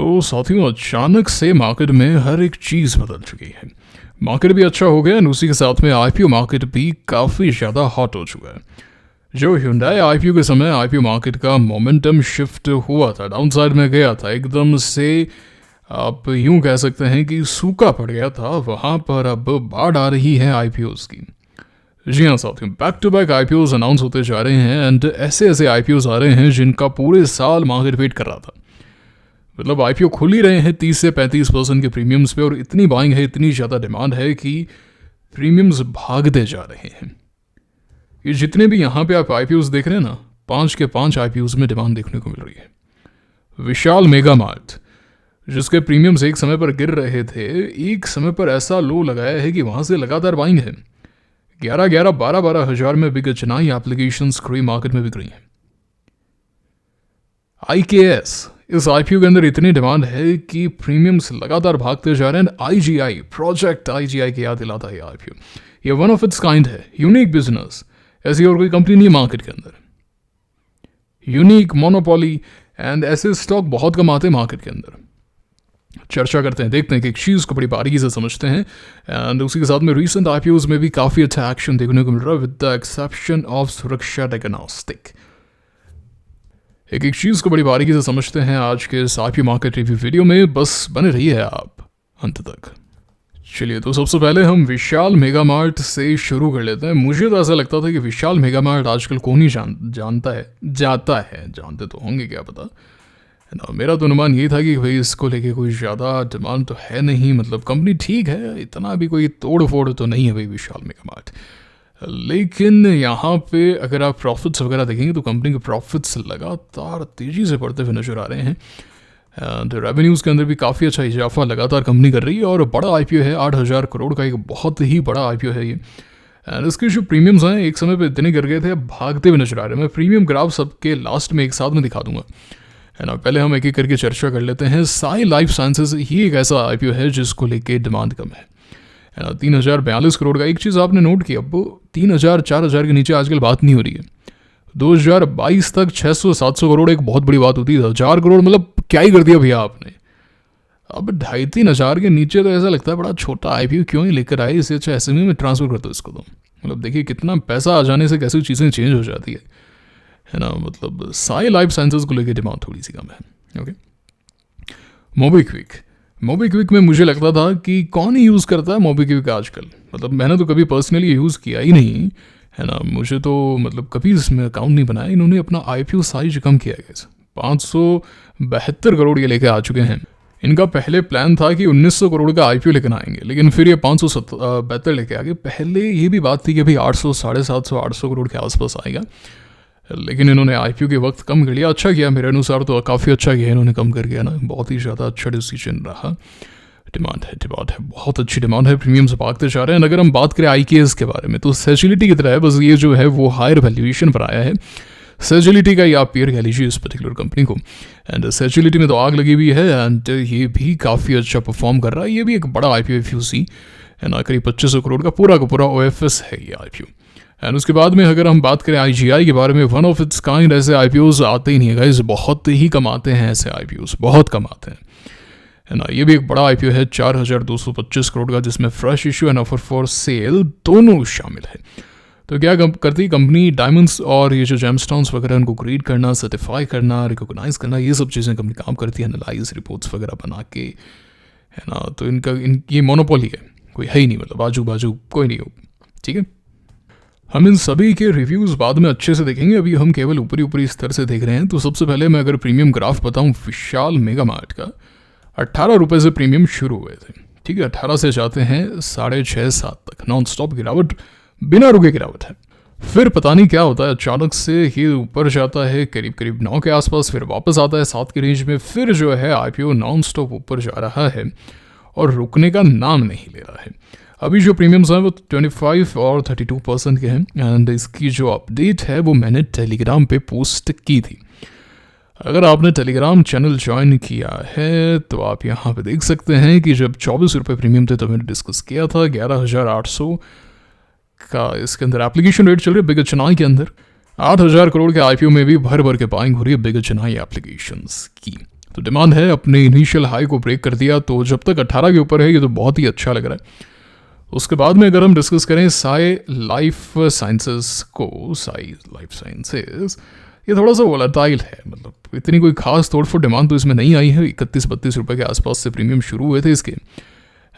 तो साथियों, अचानक से मार्केट में हर एक चीज़ बदल चुकी है। मार्केट भी अच्छा हो गया और उसी के साथ में आईपीओ मार्केट भी काफ़ी ज़्यादा हॉट हो चुका है। जो Hyundai आईपीओ के समय आईपीओ मार्केट का मोमेंटम शिफ्ट हुआ था, डाउन साइड में गया था, एकदम से आप यूं कह सकते हैं कि सूखा पड़ गया था, वहाँ पर अब बाढ़ आ रही है आईपीओज़ की। जी हाँ साथियों, बैक टू बैक आईपीओज़ अनाउंस होते जा रहे हैं एंड ऐसे ऐसे आईपीओज़ आ रहे हैं जिनका पूरे साल मार्केट वेट कर रहा था। मतलब आईपीओ खुल ही रहे हैं 30 से 35% के प्रीमियम्स पे, और इतनी बाइंग है, इतनी ज़्यादा डिमांड है कि प्रीमियम्स भागते जा रहे हैं। ये जितने भी यहाँ पे आप आईपीओज़ देख रहे हैं ना, 5 के 5 आईपीओज़ में डिमांड देखने को मिल रही है। विशाल मेगा मार्ट, जिसके प्रीमियम्स एक समय पर गिर रहे थे, एक समय पर ऐसा लो लगाया है कि वहाँ से लगातार बाइंग है। 12 हज़ार में बिक चेन्नई एप्लीकेशंस क्री मार्केट में बिक रही हैं। IKS, इस आईपीओ के अंदर इतनी डिमांड है कि प्रीमियम्स लगातार भागते जा रहे हैं। IGI, प्रोजेक्ट IGI की याद दिलाता है आईपीओ। ये वन ऑफ इट्स काइंड है, यूनिक बिजनेस, ऐसी और कोई कंपनी नहीं है मार्केट के अंदर। यूनिक, मोनोपोली एंड ऐसे स्टॉक बहुत कम आते हैं मार्केट के अंदर। चर्चा करते हैं, देखते हैं कि एक चीज़ को बड़ी बारीकी से समझते हैं एंड उसी के साथ में रीसेंट आईपीओज में भी काफ़ी अच्छा एक्शन देखने को मिल रहा है, विद द एक्सेप्शन ऑफ सुरक्षा डायग्नोस्टिक। एक चीज़ को बड़ी बारीकी से समझते हैं आज के इस आईपीओ मार्केट रिव्यू वीडियो में, बस बने रहिए आप अंत तक। चलिए, तो सबसे पहले हम विशाल मेगा मार्ट से शुरू कर लेते हैं। मुझे तो ऐसा लगता था कि विशाल मेगा मार्ट आजकल कौन ही जानता है, जानते तो होंगे, क्या पता है ना। मेरा तो अनुमान ये था कि भाई इसको लेके कोई ज़्यादा डिमांड तो है नहीं, मतलब कंपनी ठीक है, इतना भी कोई तोड़ फोड़ तो नहीं है भाई विशाल मेगा मार्ट। लेकिन यहाँ पे अगर आप प्रॉफिट्स वगैरह देखेंगे तो कंपनी के प्रॉफिट्स लगातार तेज़ी से बढ़ते हुए नजर आ रहे हैं एंड रेवेन्यूज़ के अंदर भी काफ़ी अच्छा इजाफा लगातार कंपनी कर रही है। और बड़ा आईपीओ है, 8,000 करोड़ का एक बहुत ही बड़ा आईपीओ है ये। एंड इसके जो प्रीमियम्स हैं एक समय पे इतने गिर गए थे, अब भागते हुए नजर आ रहे हैं। मैं प्रीमियम ग्राफ सबके लास्ट में एक साथ में दिखा दूंगा, है ना। पहले हम एक एक करके चर्चा कर लेते हैं। साई लाइफ साइंसेज ही एक ऐसा आईपीओ है जिसको लेके डिमांड कम है ना। 3,042 करोड़ का। एक चीज़ आपने नोट की, अब 3,000 4,000 के नीचे आजकल बात नहीं हो रही है। 2022 तक 600-700 करोड़ एक बहुत बड़ी बात होती है। 1,000 करोड़ मतलब क्या ही कर दिया भैया आपने। अब 2,500-3,000 के नीचे तो ऐसा लगता है बड़ा छोटा आईपीओ क्यों ही लेकर आए, इससे अच्छा एसएमई में ट्रांसफर कर दो इसको। तो मतलब देखिए कितना पैसा आ जाने से कैसी चीज़ें चेंज हो जाती है ना। मतलब साई लाइफ साइंसेज को लेकर डिमांड थोड़ी सी कम है। ओके, मोबीक्विक में मुझे लगता था कि कौन ही यूज़ करता है मोबीक्विक आजकल। मतलब मैंने तो कभी पर्सनली यूज़ किया ही नहीं, है ना। मुझे तो मतलब कभी इसमें अकाउंट नहीं बनाया। इन्होंने अपना आईपीओ साइज कम किया गया, 572 करोड़ ये लेके आ चुके हैं। इनका पहले प्लान था कि 1,900 करोड़ का आईपीओ लेकर आएंगे, लेकिन फिर ये 572 लेके आ गए। पहले ये भी बात थी कि भाई 800, 750, 800 करोड़ के आसपास आएगा, लेकिन इन्होंने आईपीओ के वक्त कम कर लिया। अच्छा किया, मेरे अनुसार तो काफ़ी अच्छा किया इन्होंने कम कर दिया ना, बहुत ही ज़्यादा अच्छा डिसीजन रहा। डिमांड है, बहुत अच्छी डिमांड है, प्रीमियम से भागते जा रहे हैं। अगर हम बात करें IKS के बारे में तो सेजिलिटी की तरह है, बस ये जो है वो हायर वैल्यूएशन पर आया है। सेजिलिटी का ही आप पेयर कह लीजिए इस पर्टिकुलर कंपनी को। एंड सेजिलिटी में तो आग लगी हुई है एंड ये भी काफ़ी अच्छा परफॉर्म कर रहा है। ये भी एक बड़ा आईपीओ FUC है ना, करीब 2,500 करोड़ का पूरा OFS है ये आईपीओ। एंड उसके बाद में अगर हम बात करें IGI के बारे में, वन ऑफ इट्स काइंड ऐसे आईपीओज आते ही नहीं है गाइस, बहुत ही कम आते हैं ऐसे आईपीओज, बहुत कम आते हैं, है ना। ये भी एक बड़ा आईपीओ है, 4,225 करोड़ का, जिसमें fresh issue and offer for sale दोनों शामिल है। तो क्या करती है कंपनी, डायमंड्स और ये जो जेमस्टोन्स वगैरह उनको ग्रेड करना, सर्टिफाई करना, रिकॉग्नाइज करना, ये सब चीज़ें कंपनी काम करती है, एनालाइज रिपोर्ट्स वगैरह बना के, है ना। तो ये मोनोपोली है, कोई है ही नहीं, मतलब आजू बाजू कोई नहीं हो, ठीक है। हम इन सभी के रिव्यूज़ बाद में अच्छे से देखेंगे, अभी हम केवल ऊपरी स्तर से देख रहे हैं। तो सबसे पहले मैं अगर प्रीमियम ग्राफ बताऊं विशाल मेगा मार्ट का, 18 रुपये से प्रीमियम शुरू हुए थे, ठीक है। 18 से जाते हैं 6.5-7 तक, नॉन स्टॉप गिरावट, बिना रुके गिरावट है। फिर पता नहीं क्या होता है, अचानक से ये ऊपर जाता है करीब 9 के आसपास, फिर वापस आता है 7 के रेंज में, फिर जो है आईपीओ नॉन स्टॉप ऊपर जा रहा है और रुकने का नाम नहीं ले रहा है। अभी जो प्रीमियम्स हैं वो 25 और 32% के हैं एंड इसकी जो अपडेट है वो मैंने टेलीग्राम पे पोस्ट की थी। अगर आपने टेलीग्राम चैनल ज्वाइन किया है तो आप यहाँ पे देख सकते हैं कि जब 24 रुपये प्रीमियम थे तो मैंने डिस्कस किया था 11,800 का इसके अंदर एप्लीकेशन रेट चल रही है बिग चेन्नई के अंदर। 8,000 करोड़ के आईपीओ में भी भर भर के बाइंग हो रही है बिग चेन्नई एप्लीकेशंस की। तो डिमांड है, अपने इनिशियल हाई को ब्रेक कर दिया, तो जब तक 18 के ऊपर है ये तो बहुत ही अच्छा लग रहा है। उसके बाद में अगर हम डिस्कस करें साई लाइफ साइंसेस को, साई लाइफ साइंसेस ये थोड़ा सा वोलेटाइल है, मतलब इतनी कोई खास तोड़फोड़ डिमांड तो इसमें नहीं आई है। 31-32 रुपये के आसपास से प्रीमियम शुरू हुए थे इसके,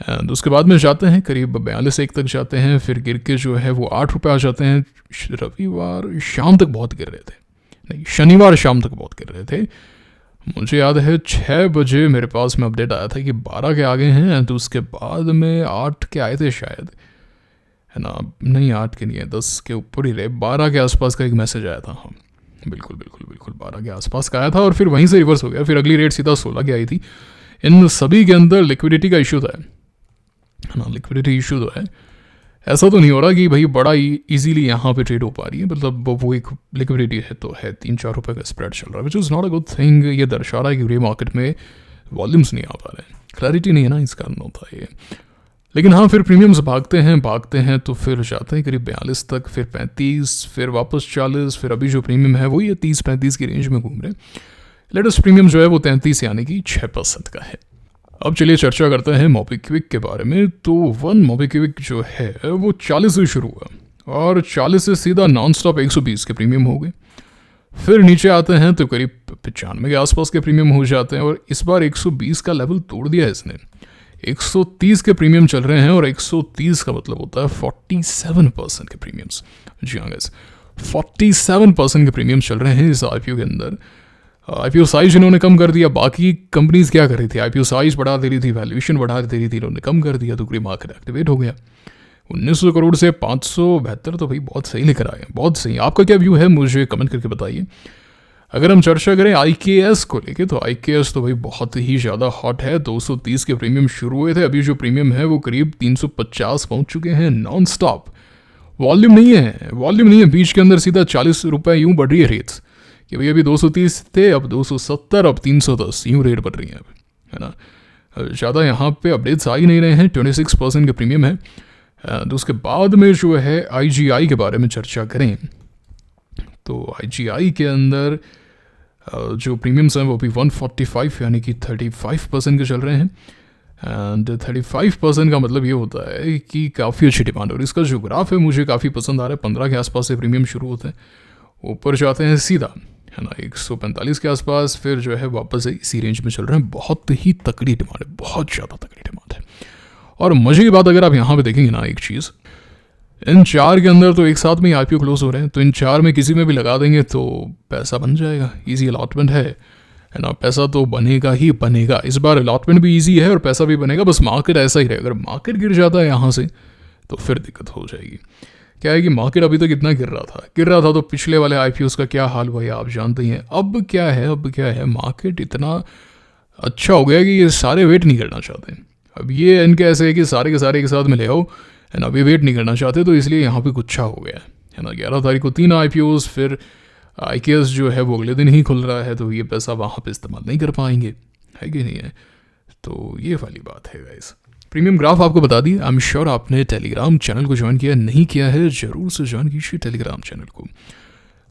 एंड उसके बाद में जाते हैं करीब 42 तक जाते हैं, फिर गिर के जो है वो 8 रुपये आ जाते हैं। रविवार शाम तक बहुत गिर रहे थे, नहीं शनिवार शाम तक बहुत गिर रहे थे। मुझे याद है 6 बजे मेरे पास में अपडेट आया था कि 12 के आगे हैं, तो उसके बाद में 8 के आए थे शायद, है ना, नहीं 8 के नहीं है, 10 के ऊपर ही रहे, 12 के आसपास का एक मैसेज आया था। हाँ बिल्कुल 12 के आसपास का आया था, और फिर वहीं से रिवर्स हो गया, फिर अगली रेट सीधा 16 की आई थी। इन सभी के अंदर लिक्विडिटी का इशू था, है ना, लिक्विडिटी इशू तो है। ऐसा तो नहीं हो रहा कि भाई बड़ा इजीली यहाँ पे ट्रेड हो पा रही है, मतलब वो एक लिक्विडिटी है तो है, 3-4 रुपये का स्प्रेड चल रहा है, which is not a good thing. ये दर्शा रहा है कि ग्रे मार्केट में वॉल्यूम्स नहीं आ पा रहे हैं, क्लैरिटी नहीं है ना, इस कारण होता है ये। लेकिन हाँ फिर प्रीमियम्स भागते हैं तो फिर जाते हैं करीब 42 तक, फिर 35, फिर वापस 40, फिर अभी जो प्रीमियम है वो ये 30-35 की रेंज में घूम रहे हैं। लेटेस्ट प्रीमियम जो है वो 33 यानी कि 6% का है। अब चलिए चर्चा करते हैं मोबीक्विक के बारे में। तो वन मोबीक्विक जो है वो 40 से शुरू हुआ और 40 से सीधा नॉन स्टॉप 120 के प्रीमियम हो गए। फिर नीचे आते हैं तो करीब 95 के आसपास के प्रीमियम हो जाते हैं, और इस बार 120 का लेवल तोड़ दिया इसने। 130 के प्रीमियम चल रहे हैं, और 130 का मतलब होता है 47% के प्रीमियम्स। जी हाँ गाइस, 47% के प्रीमियम चल रहे हैं इस आईपीओ के अंदर। आईपीओ साइज इन्होंने कम कर दिया, बाकी कंपनीज क्या कर रही थी, आईपीओ साइज बढ़ा दे रही थी, वैल्यूएशन बढ़ा दे रही थी, इन्होंने कम कर दिया, तो ग्रे मार्केट एक्टिवेट हो गया। 1900 करोड़ से 572, तो भाई बहुत सही लेकर आए हैं, बहुत सही। आपका क्या व्यू है मुझे कमेंट करके बताइए। अगर हम चर्चा करें IKS को लेके, तो IKS तो भाई बहुत ही ज़्यादा हॉट है। 230 के प्रीमियम शुरू हुए थे, अभी जो प्रीमियम है वो करीब 350 पहुंच चुके हैं नॉन स्टॉप। वॉल्यूम नहीं है, बीच के अंदर सीधा 40 रुपये यूँ बढ़ रही है रेट्स, कि भाई अभी 230 थे, अब 270, अब 310, यूँ रेट बढ़ रही हैं, है ना। ज़्यादा यहाँ पे अपडेट्स आ ही नहीं रहे हैं। 26% के प्रीमियम है। तो उसके बाद में जो है IGI के बारे में चर्चा करें, तो IGI के अंदर जो प्रीमियम्स हैं वो भी 145 यानी कि 35% के चल रहे हैं। एंड 35% का मतलब ये होता है कि काफ़ी अच्छी डिमांड, और इसका जो ग्राफ है मुझे काफ़ी पसंद आ रहा है। 15 के आसपास से प्रीमियम शुरू होते हैं, ऊपर जाते हैं सीधा, है ना, 145 के आसपास, फिर जो है वापस इसी रेंज में चल रहे हैं। बहुत ही तकड़ी डिमांड है, बहुत ज़्यादा तकड़ी डिमांड है। और मजे की बात अगर आप यहाँ पे देखेंगे ना, एक चीज़, इन 4 के अंदर तो एक साथ में ही IPO क्लोज हो रहे हैं, तो इन 4 में किसी में भी लगा देंगे तो पैसा बन जाएगा। इजी अलॉटमेंट है ना, पैसा तो बनेगा ही बनेगा। इस बार अलॉटमेंट भी इजी है और पैसा भी बनेगा, बस मार्केट ऐसा ही रहे। अगर मार्केट गिर जाता है यहाँ से तो फिर दिक्कत हो जाएगी। क्या है कि मार्केट अभी तक इतना गिर रहा था तो पिछले वाले IPOs का क्या हाल हुआ है आप जानते ही हैं। अब क्या है, मार्केट इतना अच्छा हो गया कि ये सारे वेट नहीं करना चाहते। अब ये इनके ऐसे है कि सारे के सारे एक साथ में ले आओ, है ना, अभी वेट नहीं करना चाहते, तो इसलिए यहाँ पे गुच्छा हो गया है ना। 11 तारीख को 3 IPOs, फिर IKS जो है वो अगले दिन ही खुल रहा है, तो ये पैसा वहाँ पे इस्तेमाल नहीं कर पाएंगे, है कि नहीं है। तो ये वाली बात है गाइस। प्रीमियम ग्राफ आपको बता दी। आई एम श्योर आपने टेलीग्राम चैनल को ज्वाइन किया, नहीं किया है ज़रूर से ज्वाइन कीजिए टेलीग्राम चैनल को।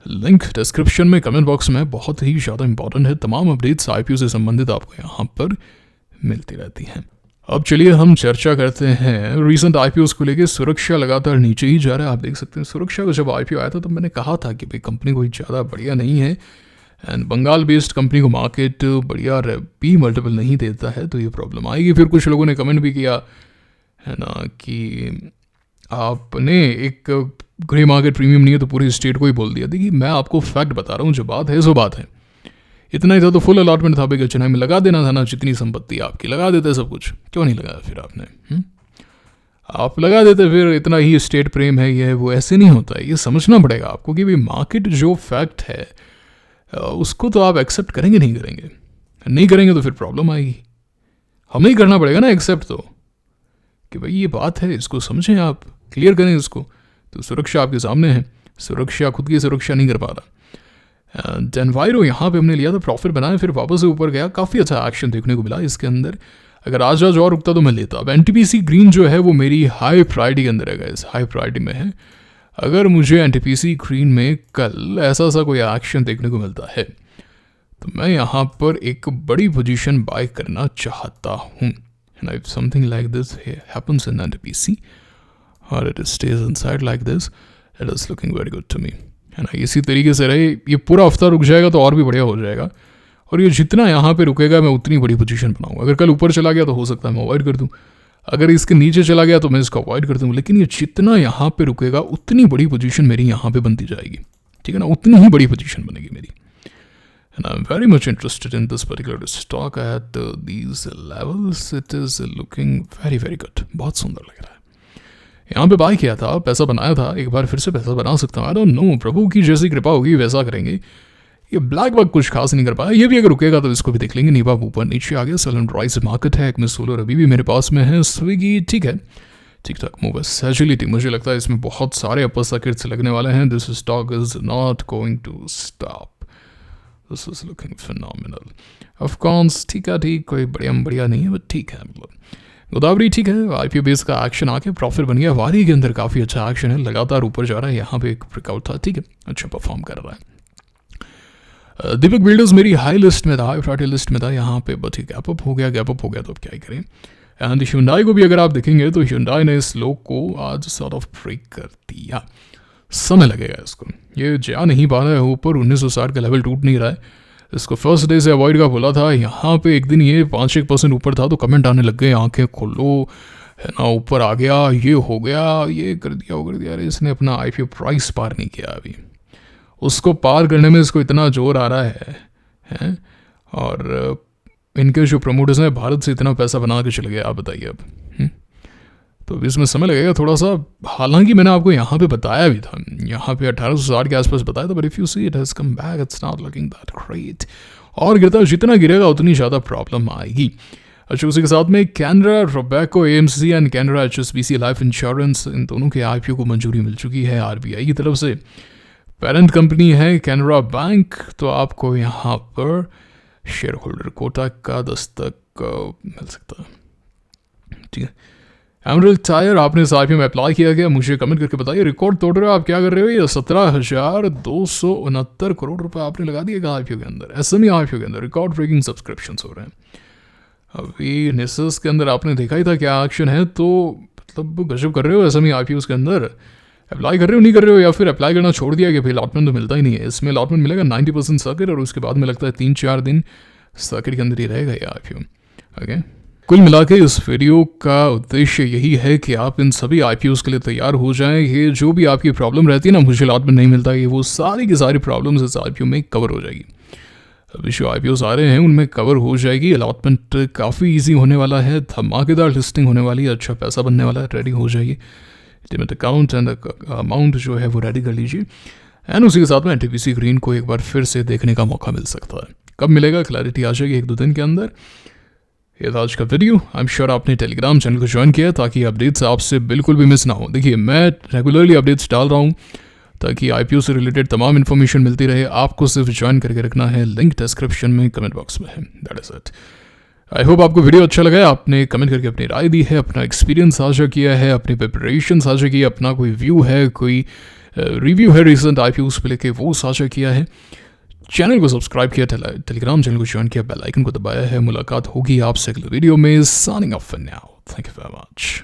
लिंक डिस्क्रिप्शन में, कमेंट बॉक्स में, बहुत ही ज़्यादा इंपॉर्टेंट है। तमाम अपडेट्स IPO से संबंधित आपको यहाँ पर मिलती रहती हैं। अब चलिए हम चर्चा करते हैं रिसेंट IPOs को लेके। सुरक्षा लगातार नीचे ही जा रहा है, आप देख सकते हैं। सुरक्षा का जब IPO आया था तो मैंने कहा था कि भाई कंपनी कोई ज़्यादा बढ़िया नहीं है, एंड बंगाल बेस्ड कंपनी को मार्केट बढ़िया P मल्टीपल नहीं देता है, तो ये प्रॉब्लम आएगी। फिर कुछ लोगों ने कमेंट भी किया, है ना, कि आपने एक ग्रे मार्केट प्रीमियम नहीं है तो पूरी स्टेट को ही बोल दिया। देखिए मैं आपको फैक्ट बता रहा हूँ, जो बात है सो बात है। इतना ही था तो फुल अलॉटमेंट था, भाई चेन्नई में लगा देना था ना, जितनी संपत्ति आपकी लगा देते सब कुछ। क्यों नहीं लगाया फिर आपने? आप लगा देते फिर। इतना ही स्टेट प्रेम है, ये वो ऐसे नहीं होता है। ये समझना पड़ेगा आपको कि भाई मार्केट जो फैक्ट है उसको तो आप एक्सेप्ट करेंगे नहीं करेंगे तो फिर प्रॉब्लम आएगी। हमें ही करना पड़ेगा ना एक्सेप्ट, तो कि भाई ये बात है, इसको समझें, आप क्लियर करें इसको। तो सुरक्षा आपके सामने है, सुरक्षा खुद की सुरक्षा नहीं कर पा रहा। डेनवायरो यहाँ पे हमने लिया था, प्रॉफिट बनाया, फिर वापस से ऊपर गया, काफ़ी अच्छा एक्शन देखने को मिला इसके अंदर। अगर आज और रुकता तो मैं लेता। अब NTPC ग्रीन जो है वो मेरी हाई प्रायोरिटी के अंदर है गाइस, हाई प्रायोरिटी में है। अगर मुझे NTPC ग्रीन में कल ऐसा कोई एक्शन देखने को मिलता है तो मैं यहाँ पर एक बड़ी पोजीशन बाय करना चाहता हूँ। And if something like this happens in NTPC और it stays inside like this, it is looking very good to me, है ना। इसी तरीके से रहे, ये पूरा हफ्ता रुक जाएगा तो और भी बढ़िया हो जाएगा, और ये जितना यहाँ पे रुकेगा मैं उतनी बड़ी पोजीशन बनाऊंगा। अगर कल ऊपर चला गया तो हो सकता है मैं अवॉइड कर दूँ, अगर इसके नीचे चला गया तो मैं इसको अवॉइड कर दूँ, लेकिन ये जितना यहाँ पे रुकेगा उतनी बड़ी पोजीशन मेरी यहाँ पे बनती जाएगी, ठीक है ना, उतनी ही बड़ी पोजीशन बनेगी मेरी। And I'm very much interested in this particular stock at these levels. It is looking very very good. बहुत सुंदर लग रहा है। यहाँ पे बाय किया था, पैसा बनाया था, एक बार फिर से पैसा बना सकता हूँ। I don't know, प्रभु की जैसी कृपा होगी वैसा करेंगे। ये ब्लैक बग कुछ खास नहीं कर पाया, ये भी अगर रुकेगा तो इसको भी देख लेंगे। नीवा ऊपर नीचे आ गया, सेल एंड राइज मार्केट है। एक्मे सोलर अभी भी मेरे पास में है। स्विगी ठीक है, ठीक ठाक मूव है। सेजिलिटी मुझे लगता है इसमें बहुत सारे अपर सर्किट्स लगने वाले हैं। This stock is not going to stop, this is looking phenomenal. Of course ठीक है, ठीक, कोई बढ़िया नहीं है बट ठीक है। मतलब गोदावरी ठीक है, IPO बेस का एक्शन आके प्रॉफिट बन गया। वारी के अंदर काफ़ी अच्छा एक्शन है, लगातार ऊपर जा रहा है। यहाँ पे एक ब्रेकआउट था, ठीक है, अच्छा परफॉर्म कर रहा है। दीपक बिल्डर्स मेरी हाई लिस्ट में था, हाई प्रायोरिटी लिस्ट में था यहाँ पे, बट गैप अप हो गया तो अब क्या ही करें। एंड Hyundai को भी अगर आप देखेंगे तो Hyundai ने इस लो को आज सॉर्ट ऑफ ब्रेक कर दिया। समय लगेगा इसको, ये जा नहीं पा रहा है ऊपर, 1960 का लेवल टूट नहीं रहा है। इसको फर्स्ट डे से अवॉइड का बोला था। यहाँ पे एक दिन ये 5-1% ऊपर था तो कमेंट आने लग गए, आंखें खोलो, है ना, ऊपर आ गया, ये हो गया, ये कर दिया, वो कर दिया। अरे इसने अपना IPO प्राइस पार नहीं किया अभी, उसको पार करने में इसको इतना जोर आ रहा है? और इनके जो प्रमोटर्स हैं भारत से इतना पैसा बना के चले गए, आप बताइए अब। तो इसमें समय लगेगा थोड़ा सा। हालांकि मैंने आपको यहाँ पे बताया भी था, यहाँ पे 1860 के आसपास बताया था, but if you see it has come back, it's not looking that great. और गिरता जितना गिरेगा उतनी ज़्यादा प्रॉब्लम आएगी। अच्छा, उसी के साथ में Canara, Robeco, AMC and Canara HSBC life insurance, इन दोनों के IPO को मंजूरी मिल चुकी है RBI की तरफ से। पेरेंट कंपनी है कैनरा बैंक, तो आपको यहाँ पर शेयर होल्डर कोटा का दस्तक मिल सकता है, ठीक है। एमरल्ड टायर, आपने इस IPO में अप्लाई किया गया, मुझे कमेंट करके बताइए। रिकॉर्ड तोड़ रहे हो आप, क्या कर रहे हो? ये 17,269 करोड़ रुपए आपने लगा दिएगा IPO के अंदर, SME IPO के अंदर। रिकॉर्ड ब्रेकिंग सब्सक्रिप्शन हो रहे हैं। अभी नेसेस के अंदर आपने देखा ही था क्या एक्शन है, तो मतलब गजब कर रहे हो SME IPOs के अंदर। अप्लाई कर रहे हो, नहीं कर रहे हो, या फिर अप्लाई करना छोड़ दिया कि भाई अलॉटमेंट तो मिलता ही नहीं है। इसमें अलॉटमेंट मिलेगा 90% सर्किट, और उसके बाद में लगता है 3-4 दिन सर्किट के अंदर ही रहेगा ये IPO। ओके, कुल मिला के इस वीडियो का उद्देश्य यही है कि आप इन सभी IPOs के लिए तैयार हो जाएं। ये जो भी आपकी प्रॉब्लम रहती है ना, मुझे अलॉटमेंट नहीं मिलता, ये वो सारी की सारी प्रॉब्लम्स इस IPO में कवर हो जाएगी। अभी जो IPOs आ रहे हैं उनमें कवर हो जाएगी। अलॉटमेंट काफ़ी ईजी होने वाला है, धमाकेदार लिस्टिंग होने वाली है, अच्छा पैसा बनने वाला है, रेडी हो जाइए। डिमेट अकाउंट एंड अमाउंट जो है वो रेडी कर लीजिए। एंड उसी के साथ में NTPC ग्रीन को एक बार फिर से देखने का मौका मिल सकता है। कब मिलेगा, क्लैरिटी आ जाएगी 1-2 दिन के अंदर। ये था आज का वीडियो। आई एम श्योर आपने टेलीग्राम चैनल को ज्वाइन किया ताकि अपडेट्स आपसे बिल्कुल भी मिस ना हो। देखिए, मैं रेगुलरली अपडेट्स डाल रहा हूँ ताकि IPO से रिलेटेड तमाम इन्फॉर्मेशन मिलती रहे। आपको सिर्फ ज्वाइन करके रखना है, लिंक डिस्क्रिप्शन में, कमेंट बॉक्स में है। That is it. I hope आपको वीडियो अच्छा लगा। आपने कमेंट करके अपनी राय दी है, अपना एक्सपीरियंस साझा किया है, अपनी प्रिपरेशन साझा की, अपना कोई व्यू है, कोई रिव्यू है रिसेंट IPOs पे लेके, वो साझा किया है। चैनल को सब्सक्राइब किया, टेलीग्राम चैनल को ज्वाइन किया, बेल आइकन को दबाया है। मुलाकात होगी आपसे अगले वीडियो में। Signing off for now, thank you very much.